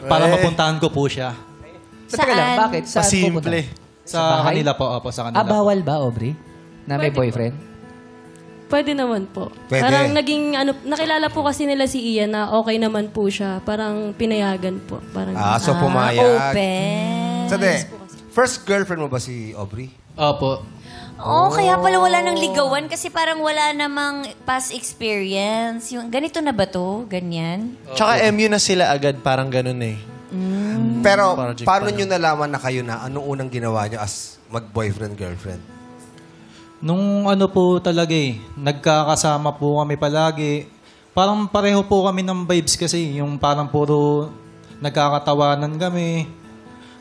para mapuntahan ko po siya. Teka lang, bakit? Saan pupunta? Pasimple. Sa kanila po, opo, sa kanila. Bawal ba, Aubrey? Na may boyfriend? Pwede naman po. Pwede. Parang naging, nakilala po kasi nila si Ian na okay naman po siya. Parang pinayagan po. Parang, So pumayag. Open. Sabi, first girlfriend mo ba si Aubrey? Opo. Kaya pala wala nang ligawan kasi parang wala namang past experience. Yung, ganito na ba to? Ganyan? Tsaka MU na sila agad, parang ganun eh. Pero Project paano pa nyo nalaman na kayo na anong unang ginawa nyo as mag-boyfriend-girlfriend? Nung ano po talaga nagkakasama po kami palagi. Parang pareho po kami ng vibes kasi. Yung parang puro nagkakatawanan kami.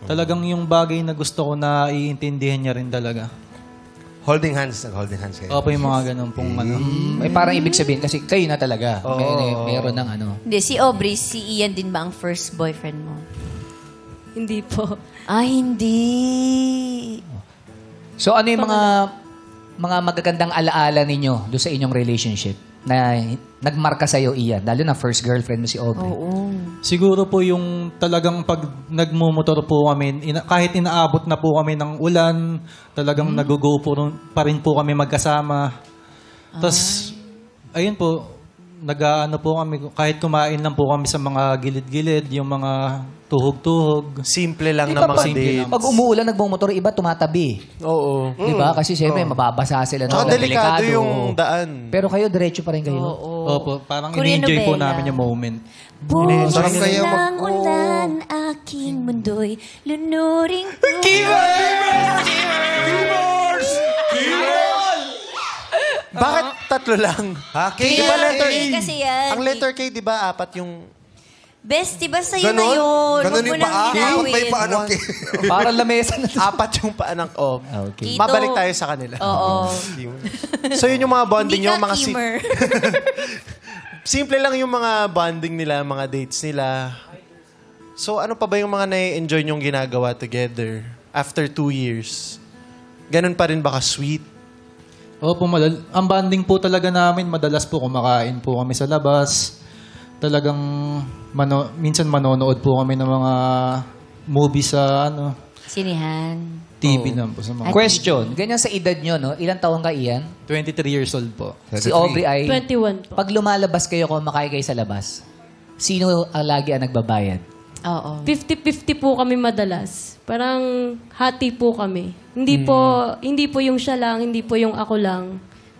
Talagang yung bagay na gusto ko na iintindihan niya rin talaga. Holding hands, nag-holding hands kayo. Opo, yung mga ganun pong ano. Parang ibig sabihin, kasi kayo na talaga. Meron ng ano. Hindi, si Aubrey, si Ian din ba ang first boyfriend mo? hindi po. Hindi. So ano yung mga magagandang alaala ninyo doon sa inyong relationship na nagmarka sa'yo, Ian? Lalo na first girlfriend mo si Aubrey. Oo. Siguro po yung talagang pag nagmumotor po kami, kahit inaabot na po kami ng ulan, talagang nag-go pa rin po kami magkasama. Tapos, ayun po, nag-ano po kami, kahit kumain lang po kami sa mga gilid-gilid, yung mga tuhog-tuhog. Simple lang Di na ba mga simple dates. lang. Pag umuulan, nagmumotor, iba tumatabi. Oo. Di ba? Kasi siyempre, mababasa sila. Tsaka delikado yung daan. Pero kayo, diretso pa rin kayo. Opo, parang Korean in-enjoy po novela. namin yung moment. Bukas Sarap kayo ng ulan, aking mundo'y lunuring Bakit tatlo lang? Ha? Di ba letter A? Kasi yan. Ang letter K, di ba, apat yung... Best, di ba sa'yo na Ganon? yun? Ganon Huwag mo yung nang paa? ginawin. May paa ng Parang lamesa na. Apat yung paanak. Oh. Okay. Kito. Mabalik tayo sa kanila. Oo. So yun yung mga bonding Hindi nyo. ka Mga Kimmer. simple lang yung mga bonding nila, mga dates nila. So ano pa ba yung mga na-enjoy nyong ginagawa together after 2 years? Ganun pa rin ba ka-sweet? Opo, ang banding po talaga namin, madalas po kumakain po kami sa labas. Talagang minsan manonood po kami ng mga movies sa Sinihan. TV lang po sa mga... Question. Ganyan sa edad nyo, no? Ilang taon ka, Ian? 23 years old po. Si Aubrey ay... 21 po. Pag lumalabas kayo, kumakain kayo sa labas, sino ang lagi ang nagbabayad? Oo. 50-50 po kami madalas. Parang hati po kami. Hindi po yung siya lang, hindi po yung ako lang.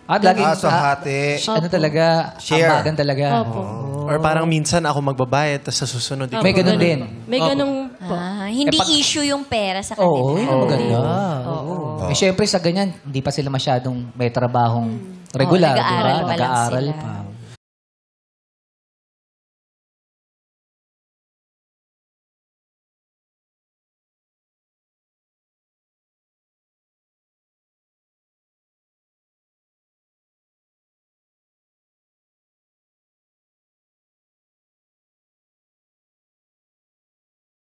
Lagi, So hati. ano talaga, Share. ambagan talaga. Opo. Or parang minsan ako magbabayad tapos sa susunod ikaw. May ganun din. May ganung po. Hindi issue yung pera sa kanila. Oo, yun ang maganda. Oo. Eh, syempre sa ganyan, hindi pa sila masyadong may trabahong regular, di ba? nag-aaral pa lang Nag-aaral sila. pa.